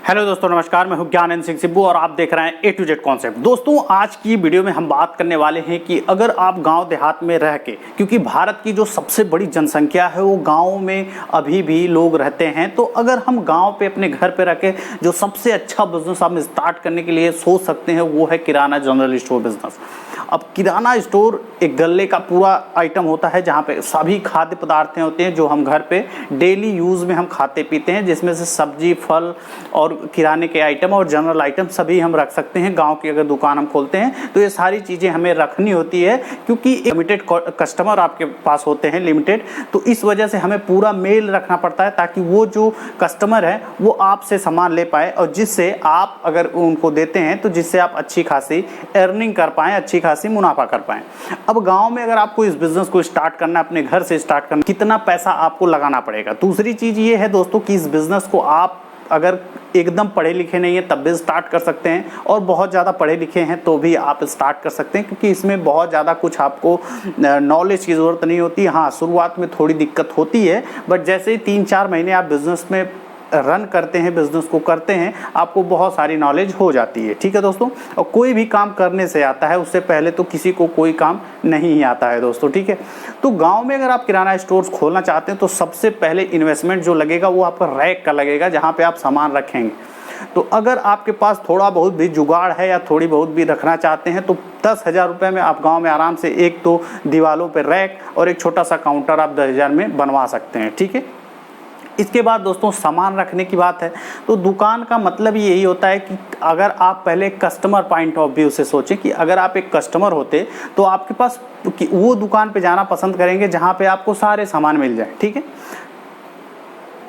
Hello दोस्तों, नमस्कार। मैं हूं ज्ञान सिंह सिब्बू और आप देख रहे हैं ए टू जेड कॉन्सेप्ट। दोस्तों, आज की वीडियो में हम बात करने वाले हैं कि अगर आप गांव देहात में रह के, क्योंकि भारत की जो सबसे बड़ी जनसंख्या है वो गांव में अभी भी लोग रहते हैं, तो अगर हम गांव पे अपने घर पे रह के जो सबसे अच्छा बिजनेस आप स्टार्ट करने के लिए सोच सकते हैं वो है किराना जनरल स्टोर बिजनेस। अब किराना स्टोर एक गल्ले का पूरा आइटम होता है जहाँ पे सभी खाद्य पदार्थ होते हैं जो हम घर पे डेली यूज़ में हम खाते पीते हैं, जिसमें से सब्जी, फल और किराने के आइटम और जनरल आइटम सभी हम रख सकते हैं। गांव की अगर दुकान हम खोलते हैं तो ये सारी चीज़ें हमें रखनी होती है, क्योंकि लिमिटेड कस्टमर आपके पास होते हैं, लिमिटेड। तो इस वजह से हमें पूरा मेल रखना पड़ता है ताकि वो जो कस्टमर है वो आपसे सामान ले पाए, और जिससे आप अगर उनको देते हैं तो जिससे आप अच्छी खासी अर्निंग कर पाएँ, अच्छी खासी मुनाफा कर पाएँ। अब गाँव में अगर आपको इस बिज़नेस को स्टार्ट करना है, अपने घर से स्टार्ट करना, कितना पैसा आपको लगाना पड़ेगा। दूसरी चीज़ ये है दोस्तों कि इस बिज़नेस को आप अगर एकदम पढ़े लिखे नहीं है तब भी स्टार्ट कर सकते हैं, और बहुत ज़्यादा पढ़े लिखे हैं तो भी आप स्टार्ट कर सकते हैं, क्योंकि इसमें बहुत ज़्यादा कुछ आपको नॉलेज की ज़रूरत नहीं होती। हाँ, शुरुआत में थोड़ी दिक्कत होती है, बट जैसे ही 3-4 महीने आप बिज़नेस में रन करते हैं, बिज़नेस को करते हैं, आपको बहुत सारी नॉलेज हो जाती है। ठीक है दोस्तों, और कोई भी काम करने से आता है, उससे पहले तो किसी को कोई काम नहीं आता है दोस्तों। ठीक है, तो गांव में अगर आप किराना स्टोर्स खोलना चाहते हैं तो सबसे पहले इन्वेस्टमेंट जो लगेगा वो आपका रैक का लगेगा, जहाँ पे आप सामान रखेंगे। तो अगर आपके पास थोड़ा बहुत भी जुगाड़ है या थोड़ी बहुत भी रखना चाहते हैं तो 10,000 रुपये में आप गाँव में आराम से एक तो दीवारों पर रैक और एक छोटा सा काउंटर आप 10,000 में बनवा सकते हैं। ठीक है, इसके बाद दोस्तों सामान रखने की बात है तो दुकान का मतलब यही होता है कि अगर आप पहले कस्टमर पॉइंट ऑफ व्यू से सोचें कि अगर आप एक कस्टमर होते तो आपके पास वो दुकान पे जाना पसंद करेंगे जहाँ पे आपको सारे सामान मिल जाए। ठीक है,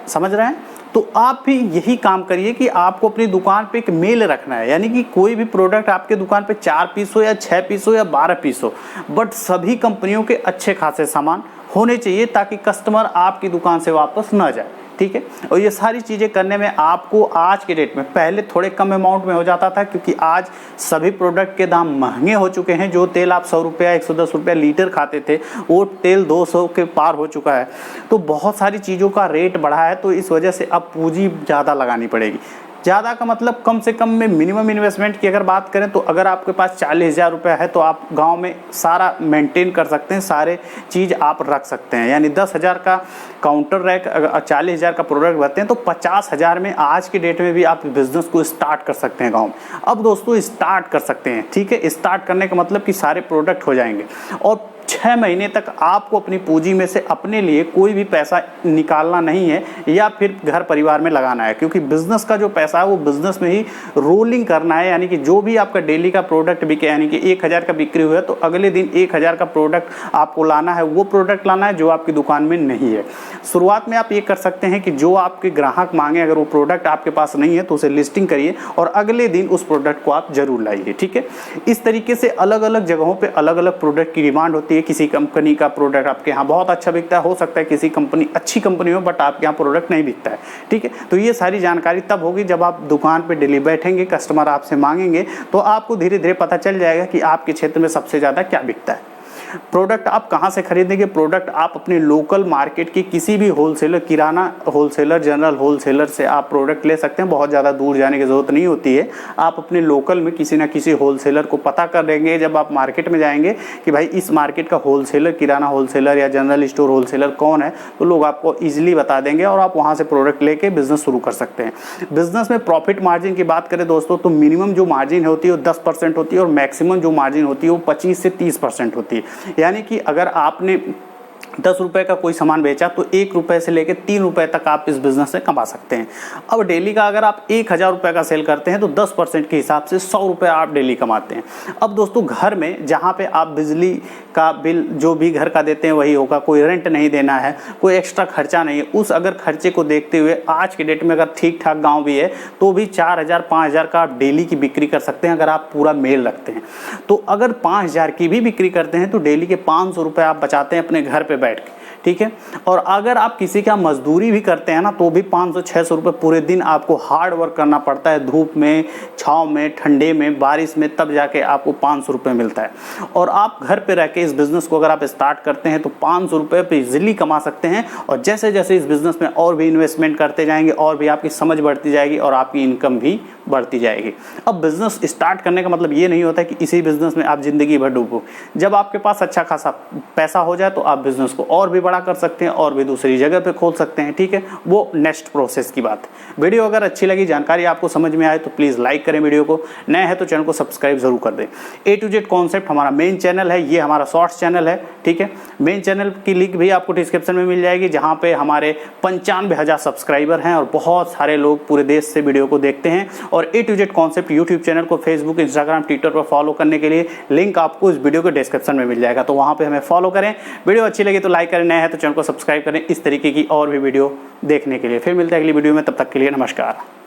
समझ रहे हैं? तो आप भी यही काम करिए कि आपको अपनी दुकान पे एक मेल रखना है, यानी कि कोई भी प्रोडक्ट आपके दुकान पे 4 पीस हो या 6 पीस हो या 12 पीस हो, बट सभी कंपनियों के अच्छे खासे सामान होने चाहिए ताकि कस्टमर आपकी दुकान से वापस ना जाए। ठीक है, और ये सारी चीज़ें करने में आपको आज के डेट में, पहले थोड़े कम अमाउंट में हो जाता था क्योंकि आज सभी प्रोडक्ट के दाम महंगे हो चुके हैं। जो तेल आप 100 रुपया 110 रुपया लीटर खाते थे वो तेल 200 के पार हो चुका है। तो बहुत सारी चीज़ों का रेट बढ़ा है, तो इस वजह से अब पूंजी ज़्यादा लगानी पड़ेगी। ज़्यादा का मतलब कम से कम में मिनिमम इन्वेस्टमेंट की अगर बात करें तो अगर आपके पास 40,000 रुपया है तो आप गांव में सारा मेंटेन कर सकते हैं, सारे चीज़ आप रख सकते हैं। यानी 10,000 का काउंटर रैक, अगर 40,000 का प्रोडक्ट भरते हैं तो 50,000 में आज के डेट में भी आप बिज़नेस को स्टार्ट कर सकते हैं गाँव में। अब दोस्तों स्टार्ट कर सकते हैं। ठीक है, स्टार्ट करने का मतलब कि सारे प्रोडक्ट हो जाएंगे और 6 महीने तक आपको अपनी पूंजी में से अपने लिए कोई भी पैसा निकालना नहीं है या फिर घर परिवार में लगाना है, क्योंकि बिजनेस का जो पैसा है वो बिजनेस में ही रोलिंग करना है। यानी कि जो भी आपका डेली का प्रोडक्ट बिके, यानी कि 1,000 का बिक्री हुआ है तो अगले दिन 1,000 का प्रोडक्ट आपको लाना है, वो प्रोडक्ट लाना है जो आपकी दुकान में नहीं है। शुरुआत में आप ये कर सकते हैं कि जो आपके ग्राहक मांगे, अगर वो प्रोडक्ट आपके पास नहीं है तो उसे लिस्टिंग करिए और अगले दिन उस प्रोडक्ट को आप जरूर लाइए। ठीक है, इस तरीके से अलग अलग जगहों पर अलग अलग प्रोडक्ट की डिमांड होती है। किसी कंपनी का प्रोडक्ट आपके यहाँ बहुत अच्छा बिकता है, हो सकता है किसी कंपनी अच्छी कंपनी हो बट आपके यहाँ प्रोडक्ट नहीं बिकता है। ठीक है, तो ये सारी जानकारी तब होगी जब आप दुकान पे डेली बैठेंगे, कस्टमर आपसे मांगेंगे, तो आपको धीरे धीरे पता चल जाएगा कि आपके क्षेत्र में सबसे ज़्यादा क्या बिकता है। प्रोडक्ट आप कहाँ से खरीदेंगे? प्रोडक्ट आप अपने लोकल मार्केट के किसी भी होलसेलर, किराना होलसेलर, जनरल होलसेलर से आप प्रोडक्ट ले सकते हैं। बहुत ज़्यादा दूर जाने की ज़रूरत नहीं होती है। आप अपने लोकल में किसी ना किसी होलसेलर को पता कर देंगे जब आप मार्केट में जाएंगे कि भाई इस मार्केट का होलसेलर, किराना होलसेलर या जनरल स्टोर होलसेलर कौन है, तो लोग आपको ईजिली बता देंगे और आप वहाँ से प्रोडक्ट लेके बिजनेस शुरू कर सकते हैं। बिजनेस में प्रॉफिट मार्जिन की बात करें दोस्तों तो मिनिमम जो मार्जिन होती है वो 10% होती है और मैक्सिमम जो मार्जिन होती है वो 25 से 30% होती है। यानी कि अगर आपने 10 रुपये का कोई सामान बेचा तो 1 रुपये से लेकर 3 रुपये तक आप इस बिज़नेस से कमा सकते हैं। अब डेली का अगर आप 1,000 रुपये का सेल करते हैं तो 10% के हिसाब से 100 रुपये आप डेली कमाते हैं। अब दोस्तों घर में जहाँ पे आप बिजली का बिल जो भी घर का देते हैं वही होगा, कोई रेंट नहीं देना है, कोई एक्स्ट्रा खर्चा नहीं है। उस अगर खर्चे को देखते हुए आज के डेट में अगर ठीक ठाक गाँव भी है तो भी 4,000 5,000 का आप डेली की बिक्री कर सकते हैं अगर आप पूरा मेल रखते हैं। तो अगर 5,000 की भी बिक्री करते हैं तो डेली के 500 रुपये आप बचाते हैं अपने घर पर बैठ के। ठीक है। और अगर आप किसी का मजदूरी भी करते हैं ना तो भी 500-600 रुपये पूरे दिन आपको हार्ड वर्क करना पड़ता है, धूप में, छाँव में, ठंडे में, बारिश में, तब जाके आपको 500 रुपये मिलता है। और आप घर पे रह के इस बिज़नेस को अगर आप स्टार्ट करते हैं तो 500 रुपये पे इजीली कमा सकते हैं। और जैसे जैसे इस बिज़नेस में और भी इन्वेस्टमेंट करते जाएंगे और भी आपकी समझ बढ़ती जाएगी और आपकी इनकम भी बढ़ती जाएगी। अब बिज़नेस स्टार्ट करने का मतलब ये नहीं होता कि इसी बिज़नेस में आप ज़िंदगी भर डूबो। जब आपके पास अच्छा खासा पैसा हो जाए तो आप बिज़नेस को और भी बड़ा कर सकते हैं और भी दूसरी जगह पे खोल सकते हैं, ठीक है। वो नेक्स्ट प्रोसेस की बात है। वीडियो अगर अच्छी लगी, जानकारी आपको समझ में आए तो प्लीज़ लाइक करें वीडियो को, नए हैं तो चैनल को सब्सक्राइब जरूर कर दें। A to Z कॉन्सेप्ट हमारा मेन चैनल है, ये हमारा शॉर्ट्स चैनल है, ठीक है। मेन चैनल की लिंक भी आपको डिस्क्रिप्शन में मिल जाएगी, जहाँ पे हमारे 95,000 सब्सक्राइबर हैं और बहुत सारे लोग पूरे देश से वीडियो को देखते हैं। और A to Z concept YouTube channel को फेसबुक, इंस्टाग्राम, ट्विटर पर फॉलो करने के लिए लिंक आपको इस वीडियो के डिस्क्रिप्शन में मिल जाएगा, तो वहाँ पे हमें फॉलो करें। वीडियो अच्छी लगी तो लाइक करें, नए हैं तो चैनल को सब्सक्राइब करें इस तरीके की और भी वीडियो देखने के लिए। फिर मिलते हैं अगली वीडियो में, तब तक के लिए नमस्कार।